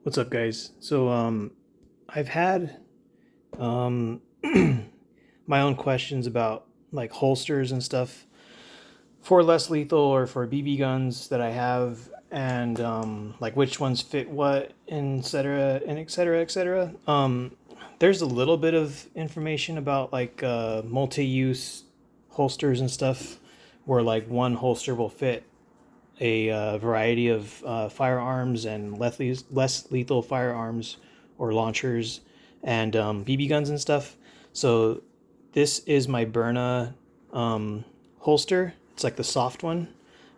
What's up, guys? I've had um, my own questions about like holsters and stuff for less lethal or for BB guns that I have, and like which ones fit what, and etc. and etc. etc. There's a little bit of information about like multi-use holsters and stuff, where like one holster will fit a variety of firearms and less lethal firearms or launchers and BB guns and stuff. So this is my Byrna holster. It's like the soft one.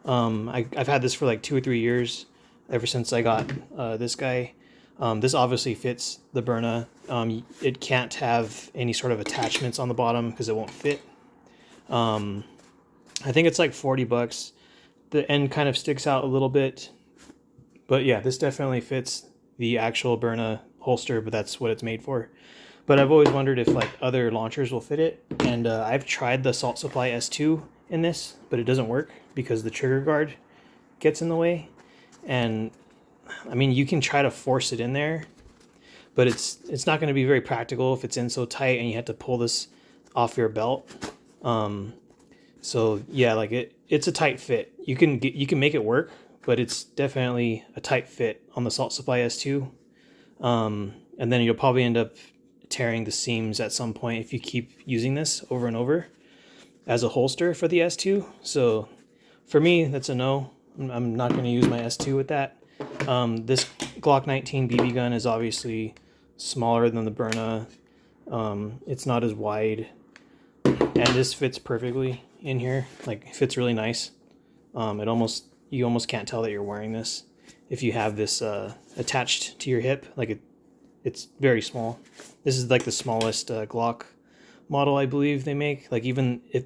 I've had this for like 2 or 3 years, ever since I got this guy. This obviously fits the Byrna. It can't have any sort of attachments on the bottom because it won't fit. I think it's like $40. The end kind of sticks out a little bit, but yeah, this definitely fits the actual Byrna holster, but that's what it's made for. But I've always wondered if like other launchers will fit it, and I've tried the Salt Supply S2 in this, but it doesn't work because the trigger guard gets in the way. And I mean, you can try to force it in there, but it's not going to be very practical if it's in so tight and you have to pull this off your belt. So yeah, like it's a tight fit. You can make it work, but it's definitely a tight fit on the Salt Supply S2. And then you'll probably end up tearing the seams at some point if you keep using this over and over as a holster for the S2. So for me, that's a no. I'm not going to use my S2 with that. This Glock 19 BB gun is obviously smaller than the Byrna. It's not as wide, and this fits perfectly in here. Like, it fits really nice. You almost can't tell that you're wearing this if you have this attached to your hip. Like it's very small. This is like the smallest Glock model I believe they make. Like, even if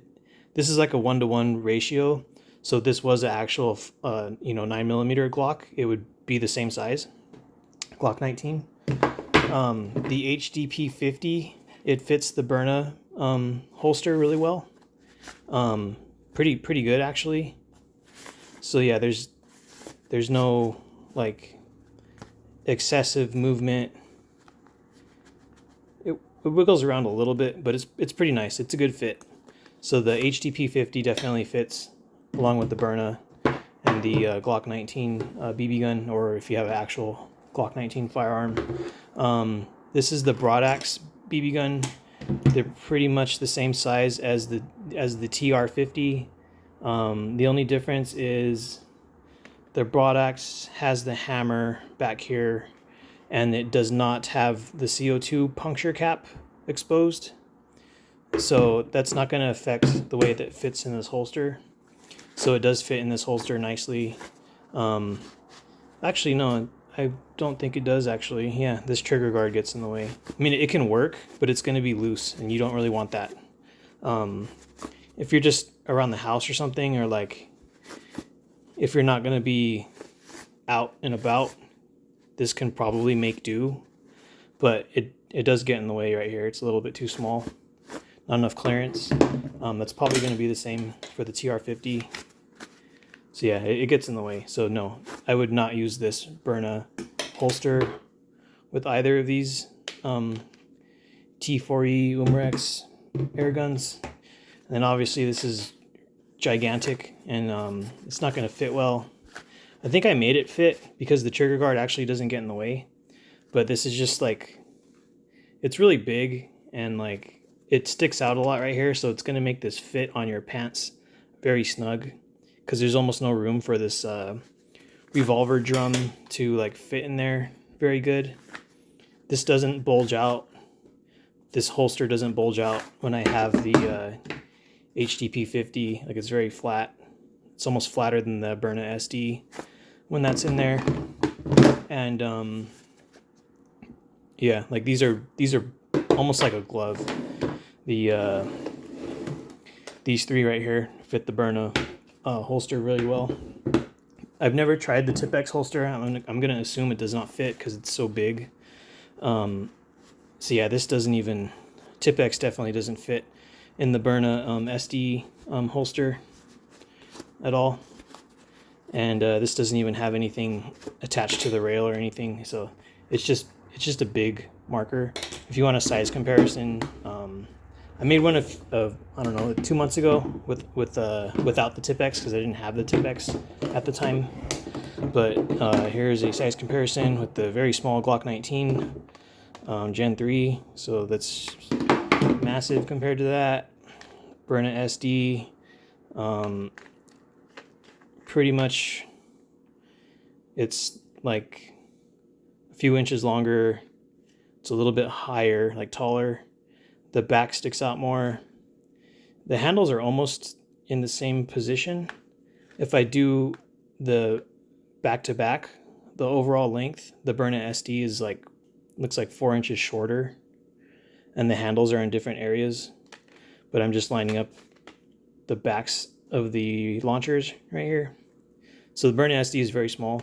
this is like a 1-to-1 ratio, so this was an actual 9mm Glock, it would be the same size. Glock 19. The HDP 50, it fits the Byrna holster really well. Pretty good actually. So yeah, there's no like excessive movement. It wiggles around a little bit, but it's pretty nice. It's a good fit. So the HDP 50 definitely fits along with the Byrna and the Glock 19 BB gun, or if you have an actual Glock 19 firearm. This is the Broadax BB gun. They're pretty much the same size as the TR50. The only difference is the Broadax has the hammer back here, and it does not have the CO2 puncture cap exposed. So that's not going to affect the way that it fits in this holster. So it does fit in this holster nicely. Actually, no, I don't think it does actually. Yeah, this trigger guard gets in the way. I mean, it can work, but it's going to be loose, and you don't really want that. If you're just around the house or something, or like if you're not going to be out and about, this can probably make do, but it does get in the way right here. It's a little bit too small. Not enough clearance. That's probably going to be the same for the TR50. So yeah, it gets in the way. So no, I would not use this Byrna holster with either of these T4E Umarex air guns. And then obviously this is gigantic, and it's not going to fit well. I think I made it fit because the trigger guard actually doesn't get in the way. But this is just like, it's really big, and like it sticks out a lot right here, so it's going to make this fit on your pants very snug, because there's almost no room for this revolver drum to like fit in there very good. This doesn't bulge out. This holster doesn't bulge out when I have the HDP 50. Like, it's very flat. It's almost flatter than the Byrna SD when that's in there. And yeah, like these are almost like a glove. These three right here fit the Byrna holster really well. I've never tried the TiPX holster. I'm gonna assume it does not fit because it's so big. So yeah, this doesn't even, TiPX definitely doesn't fit in the Byrna SD holster at all. And this doesn't even have anything attached to the rail or anything, so it's just a big marker. If you want a size comparison, I made one of I don't know, 2 months ago without the TiPX because I didn't have the TiPX at the time. But here's a size comparison with the very small Glock 19 Gen 3, so that's massive compared to that. Byrna SD, pretty much it's like a few inches longer. It's a little bit higher, like taller. The back sticks out more. The handles are almost in the same position. If I do the back to back, the overall length, the Byrna SD is like, looks like 4 inches shorter, and the handles are in different areas. But I'm just lining up the backs of the launchers right here. So the Byrna SD is very small.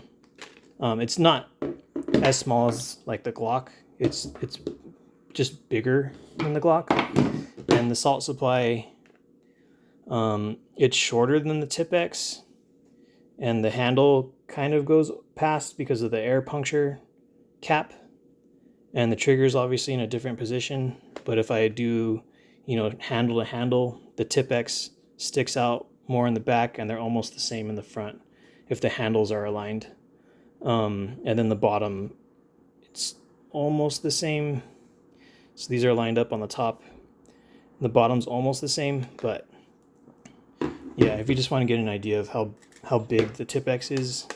It's not as small as like the Glock. It's just bigger than the Glock. And the salt supply, it's shorter than the TiPX, and the handle kind of goes past because of the air puncture cap, and the trigger is obviously in a different position. But if I do, you know, handle to handle, the TiPX sticks out more in the back, and they're almost the same in the front if the handles are aligned. And then the bottom, it's almost the same. So these are lined up on the top. The bottom's almost the same, but yeah, if you just want to get an idea of how big the TiPX is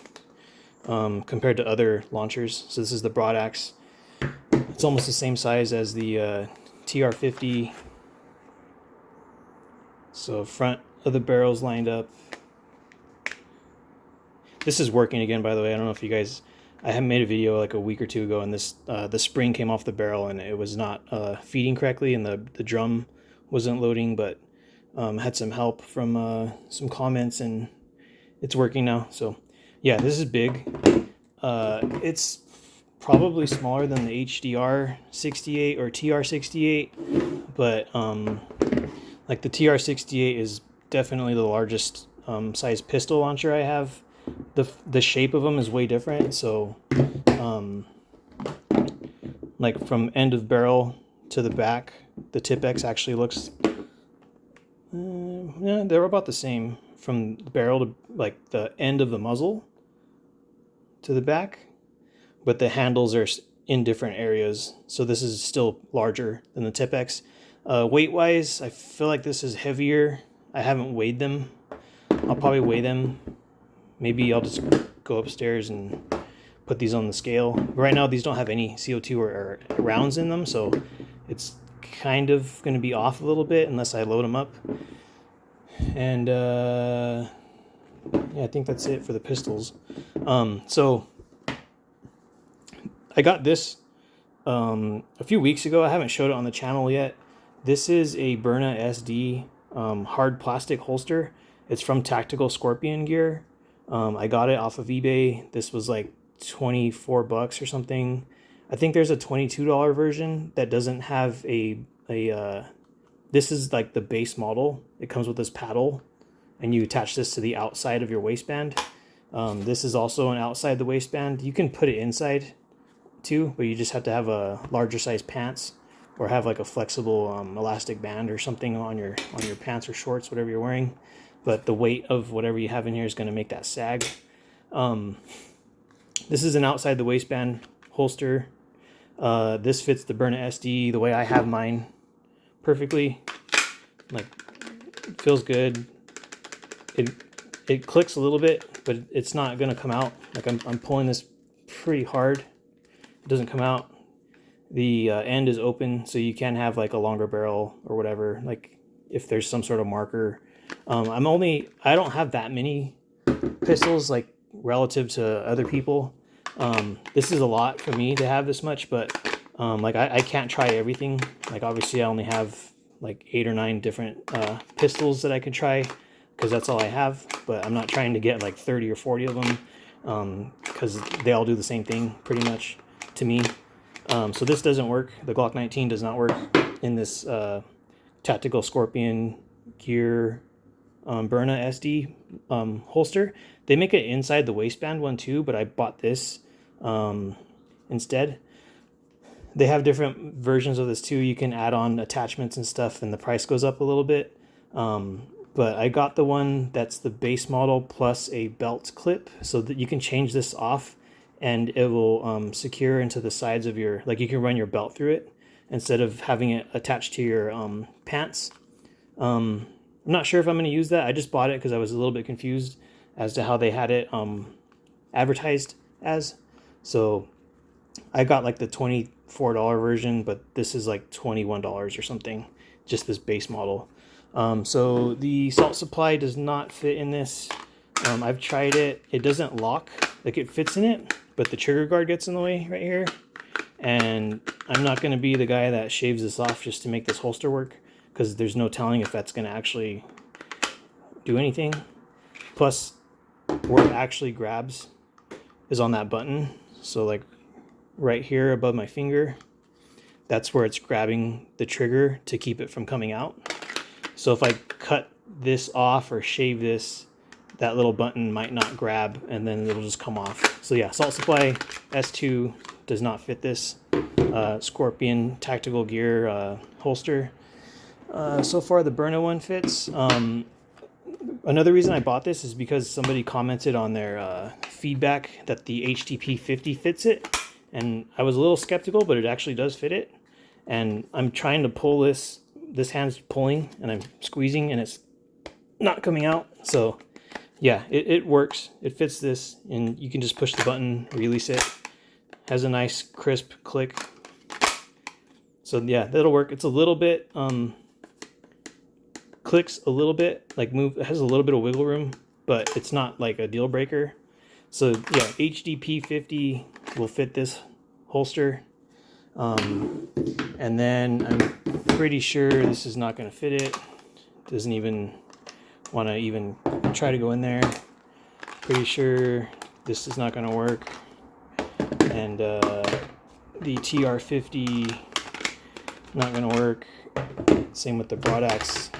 compared to other launchers. So this is the broad axe. It's almost the same size as the TR50. So front of the barrel's lined up. This is working again, by the way. I don't know if you guys, I had made a video like a week or two ago, and this the spring came off the barrel and it was not feeding correctly, and the drum wasn't loading, but had some help from some comments, and it's working now. So yeah, this is big. It's probably smaller than the HDR 68 or TR 68, but like the TR 68 is definitely the largest size pistol launcher I have. The shape of them is way different, so like from end of barrel to the back, the TiPX actually looks yeah, they're about the same from the barrel to like the end of the muzzle to the back, but the handles are in different areas, so this is still larger than the TiPX. Weight wise, I feel like this is heavier. I haven't weighed them. I'll probably weigh them. Maybe I'll just go upstairs and put these on the scale. But right now, these don't have any CO2 or rounds in them, so it's kind of going to be off a little bit unless I load them up. And yeah, I think that's it for the pistols. So I got this a few weeks ago. I haven't showed it on the channel yet. This is a Byrna SD hard plastic holster. It's from Tactical Scorpion Gear. I got it off of eBay. This was like 24 bucks or something. I think there's a $22 version that doesn't have this is like the base model. It comes with this paddle, and you attach this to the outside of your waistband. This is also an outside the waistband. You can put it inside too, but you just have to have a larger size pants, or have like a flexible elastic band or something on your pants or shorts, whatever you're wearing. But the weight of whatever you have in here is going to make that sag. This is an outside the waistband holster. This fits the Byrna SD the way I have mine perfectly. Like, it feels good. It clicks a little bit, but it's not going to come out. Like I'm pulling this pretty hard. It doesn't come out. The end is open, so you can have like a longer barrel or whatever. Like if there's some sort of marker. I don't have that many pistols like relative to other people. This is a lot for me to have this much, but like I can't try everything. Like obviously I only have like 8 or 9 different pistols that I can try, because that's all I have. But I'm not trying to get like 30 or 40 of them, because they all do the same thing pretty much to me. So this doesn't work. The Glock 19 does not work in this Tactical Scorpion Gear Byrna SD holster. They make it inside the waistband one too, but I bought this instead. They have different versions of this too. You can add on attachments and stuff, and the price goes up a little bit. But I got the one that's the base model plus a belt clip, so that you can change this off, and it will secure into the sides of your, like you can run your belt through it instead of having it attached to your pants. I'm not sure if I'm going to use that. I just bought it because I was a little bit confused as to how they had it advertised as. So I got like the $24 version, but this is like $21 or something, just this base model. So the salt supply does not fit in this. I've tried it. It doesn't lock. Like it fits in it, but the trigger guard gets in the way right here. And I'm not going to be the guy that shaves this off just to make this holster work, because there's no telling if that's going to actually do anything. Plus, where it actually grabs is on that button. So like right here above my finger, that's where it's grabbing the trigger to keep it from coming out. So if I cut this off or shave this, that little button might not grab, and then it'll just come off. So yeah, Salt Supply S2 does not fit this Scorpion tactical gear holster. So far the Byrna one fits. Another reason I bought this is because somebody commented on their feedback that the HTP 50 fits it, and I was a little skeptical, but it actually does fit it. And I'm trying to pull this hand's pulling, and I'm squeezing, and it's not coming out. So yeah, it works. It fits this, and you can just push the button, release it. Has a nice crisp click. So yeah, that'll work. It's a little bit clicks a little bit, like move, it has a little bit of wiggle room, but it's not like a deal breaker. So yeah, HDP 50 will fit this holster. And then I'm pretty sure this is not going to fit it. Doesn't even want to even try to go in there. Pretty sure this is not going to work. And the TR50 not going to work. Same with the broad axe,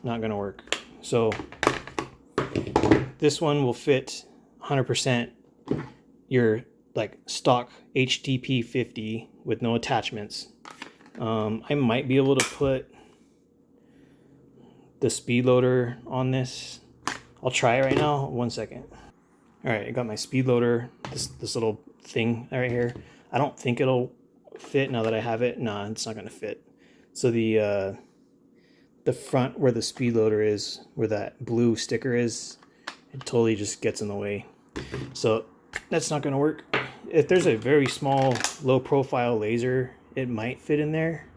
not going to work. So this one will fit 100% your like stock HDP 50 with no attachments. I might be able to put the speed loader on this. I'll try it right now. 1 second. All right, I got my speed loader, this little thing right here. I don't think it'll fit now that I have it. Nah, it's not gonna fit. So the front where the speed loader is, where that blue sticker is, it totally just gets in the way. So that's not gonna work. If there's a very small, low profile laser, it might fit in there.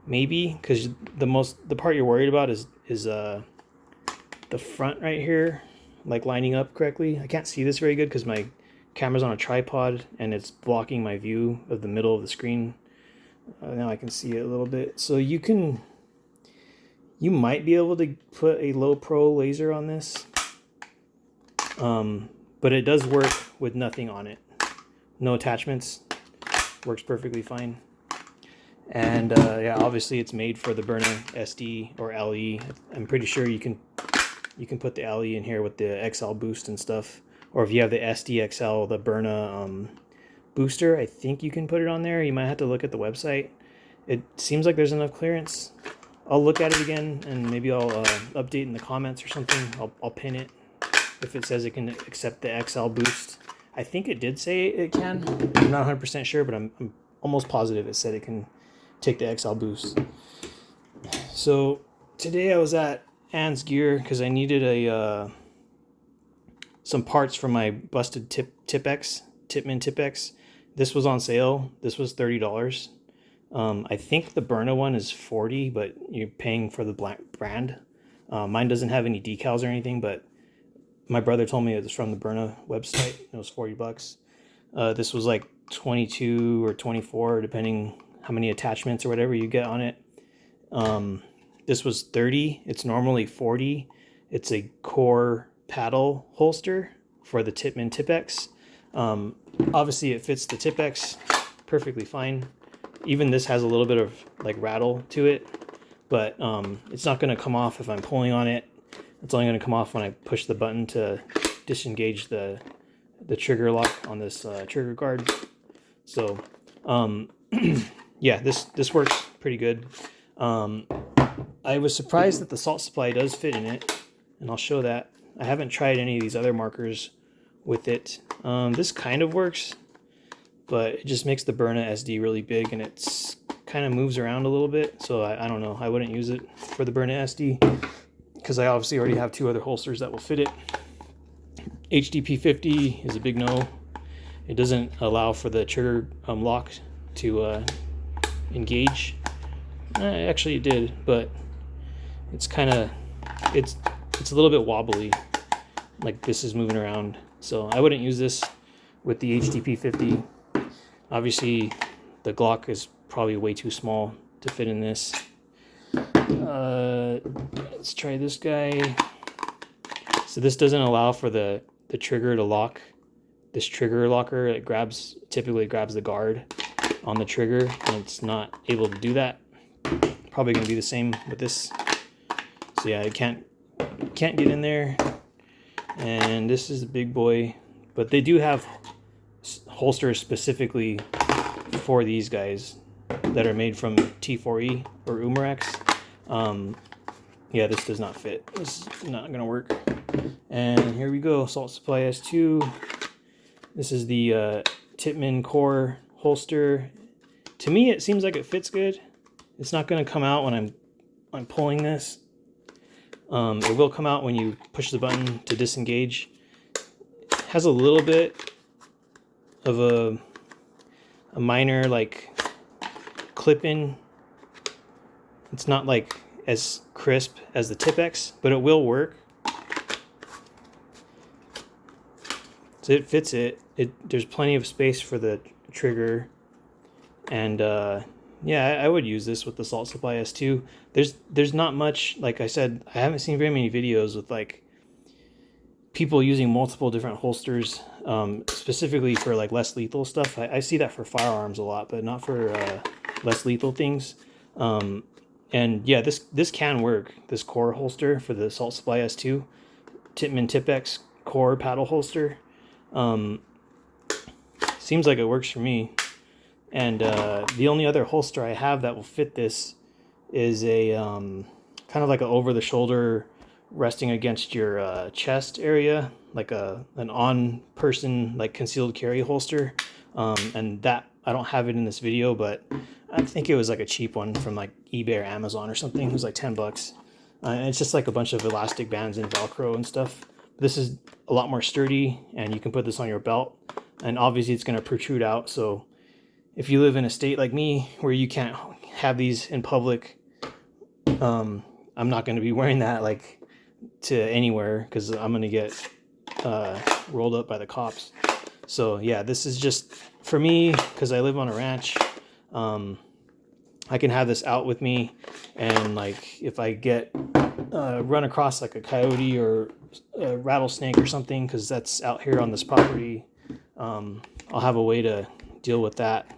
Maybe, because the part you're worried about is the front right here, like lining up correctly. I can't see this very good because my camera's on a tripod and it's blocking my view of the middle of the screen. Now I can see it a little bit. So you might be able to put a low pro laser on this, but it does work with nothing on it. No attachments, works perfectly fine. And yeah, obviously it's made for the Byrna SD or LE. I'm pretty sure you can put the LE in here with the XL boost and stuff. Or if you have the SD XL, the Byrna booster, I think you can put it on there. You might have to look at the website. It seems like there's enough clearance. I'll look at it again, and maybe I'll update in the comments or something. I'll pin it if it says it can accept the XL boost. I think it did say it can. I'm not 100% sure, but I'm almost positive it said it can take the XL boost. So today I was at Ann's Gear because I needed some parts for my busted TiPX, Tippmann TiPX. This was on sale. This was $30. I think the Byrna one is $40, but you're paying for the black brand. Mine doesn't have any decals or anything, but my brother told me it was from the Byrna website. It was $40. This was like 22 or 24, depending how many attachments or whatever you get on it. This was 30. It's normally 40. It's a core paddle holster for the Tippmann TiPX. Obviously it fits the TiPX perfectly fine. Even this has a little bit of like rattle to it, but it's not going to come off if I'm pulling on it. It's only going to come off when I push the button to disengage the trigger lock on this trigger guard. So yeah, this works pretty good. I was surprised that the salt supply does fit in it, and I'll show that. I haven't tried any of these other markers with it. This kind of works, but it just makes the Byrna SD really big, and it's kind of moves around a little bit. So I don't know. I wouldn't use it for the Byrna SD because I obviously already have 2 other holsters that will fit it. HDP 50 is a big no. It doesn't allow for the trigger lock to engage. Actually, it did, but it's kind of it's a little bit wobbly. Like this is moving around, so I wouldn't use this with the HDP 50. Obviously, the Glock is probably way too small to fit in this. Let's try this guy. So this doesn't allow for the trigger to lock. This trigger locker, it typically grabs the guard on the trigger, and it's not able to do that. Probably gonna be the same with this. So yeah, it can't get in there. And this is the big boy, but they do have holsters specifically for these guys that are made from T4E or Umarex. Yeah, this does not fit. This is not gonna work. And here we go, Salt Supply S2. This is the Tippmann core holster. To me, it seems like it fits good. It's not going to come out when I'm pulling this. It will come out when you push the button to disengage. It has a little bit of a minor like clip-in. It's not like as crisp as the TiPX, but it will work. So it fits it. There's plenty of space for the trigger, and yeah, I would use this with the Salt Supply S2. There's not much, like I said, I haven't seen very many videos with like people using multiple different holsters, specifically for like less lethal stuff. I see that for firearms a lot, but not for less lethal things. And yeah, this can work. This core holster for the Salt Supply S2, Tippmann TiPX core paddle holster. Seems like it works for me. And the only other holster I have that will fit this is a kind of like an over-the-shoulder resting against your chest area, like an on-person like concealed carry holster. And that I don't have it in this video, but I think it was like a cheap one from like eBay or Amazon or something. It was like 10 bucks. And it's just like a bunch of elastic bands and Velcro and stuff. This is a lot more sturdy, and you can put this on your belt, and obviously it's going to protrude out. So if you live in a state like me where you can't have these in public, I'm not going to be wearing that like to anywhere because I'm going to get rolled up by the cops. So yeah, this is just for me because I live on a ranch. I can have this out with me, and like if I get run across like a coyote or a rattlesnake or something, because that's out here on this property, I'll have a way to deal with that.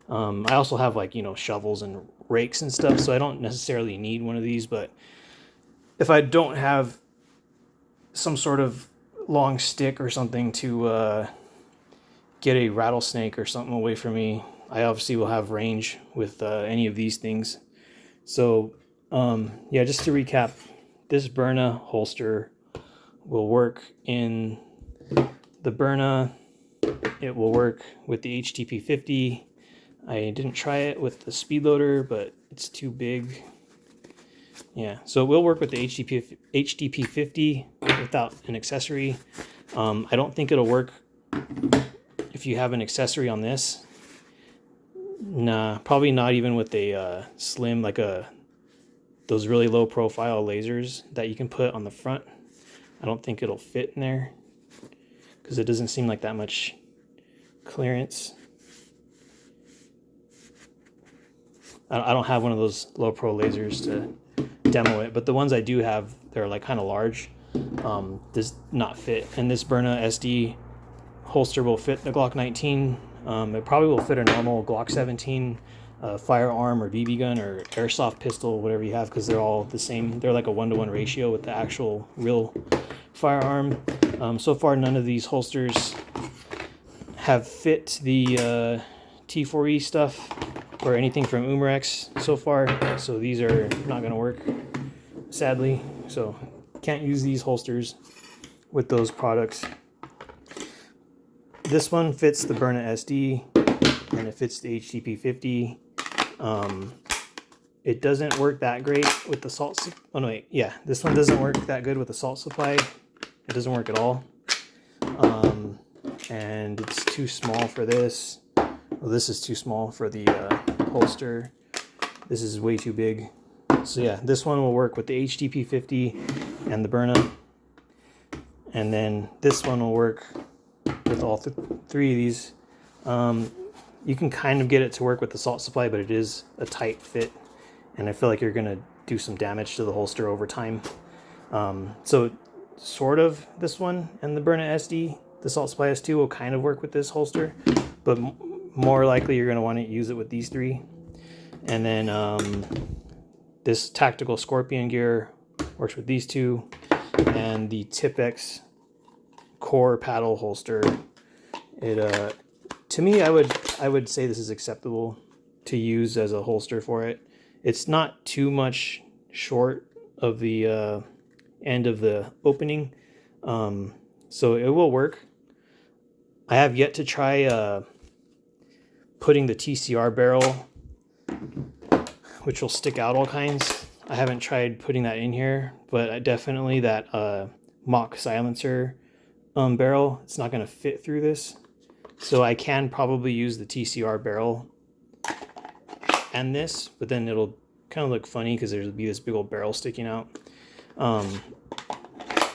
I also have like, you know, shovels and rakes and stuff, so I don't necessarily need one of these, but if I don't have some sort of long stick or something to get a rattlesnake or something away from me, I obviously will have range with any of these things. So yeah, just to recap, this Byrna holster will work in the Byrna. It will work with the HDP 50. I didn't try it with the speed loader, but it's too big. Yeah, so it will work with the HDP 50 without an accessory. I don't think it'll work if you have an accessory on this. Nah, probably not even with a slim, like those really low profile lasers that you can put on the front. I don't think it'll fit in there because it doesn't seem like that much clearance. I don't have one of those low pro lasers to demo it, but the ones I do have, they're like kind of large. Does not fit, and this Byrna SD holster will fit the Glock 19. It probably will fit a normal Glock 17, firearm or BB gun or airsoft pistol, whatever you have, because they're all the same. They're like a 1-to-1 ratio with the actual real firearm. So far, none of these holsters have fit the T4E stuff or anything from Umarex so far, so these are not going to work, sadly. So can't use these holsters with those products. This one fits the Byrna SD and it fits the HTP50. It doesn't work that great with the salt. Oh no, wait, yeah, this one doesn't work that good with the salt supply. It doesn't work at all. And it's too small for this. Well, this is too small for the holster. This is way too big. So yeah, this one will work with the HTP50 and the Byrna. And then this one will work with all three of these. You can kind of get it to work with the salt supply, but it is a tight fit. And I feel like you're going to do some damage to the holster over time. So sort of this one and the Byrna SD, the Salt Supply S2 will kind of work with this holster, but more likely you're going to want to use it with these three. And then this tactical Scorpion gear works with these two, and the TiPX core paddle holster. It to me, I would say this is acceptable to use as a holster for it. It's not too much short of the end of the opening, so it will work. I have yet to try putting the TCR barrel, which will stick out all kinds. I haven't tried putting that in here, but definitely that mock silencer barrel, it's not going to fit through this. So I can probably use the TCR barrel and this, but then it'll kind of look funny because there'll be this big old barrel sticking out.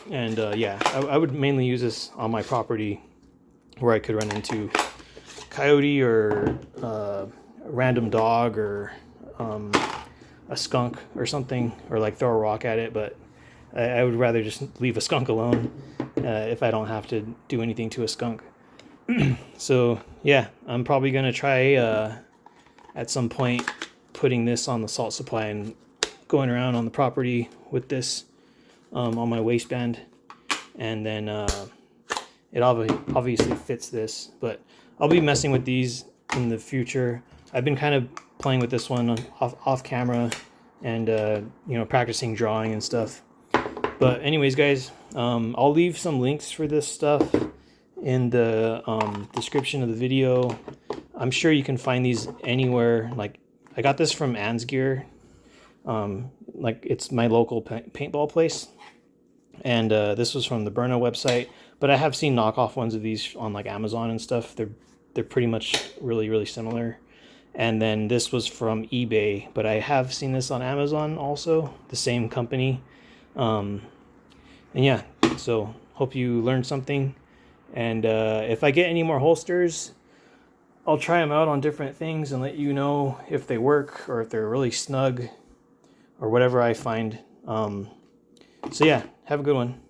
Yeah, I would mainly use this on my property where I could run into coyote or a random dog or a skunk or something, or like throw a rock at it. But I would rather just leave a skunk alone if I don't have to do anything to a skunk. So yeah, I'm probably gonna try at some point putting this on the salt supply and going around on the property with this on my waistband, and then it obviously fits this, but I'll be messing with these in the future. I've been kind of playing with this one off camera and you know, practicing drawing and stuff. But anyways, guys, I'll leave some links for this stuff in the description of the video. I'm sure you can find these anywhere. Like, I got this from Ann's Gear. Like, it's my local paintball place. And this was from the Byrna website. But I have seen knockoff ones of these on like Amazon and stuff. They're pretty much really similar. And then this was from eBay, but I have seen this on Amazon also, the same company. And yeah, so hope you learned something. And if I get any more holsters, I'll try them out on different things and let you know if they work or if they're really snug or whatever I find. So yeah, have a good one.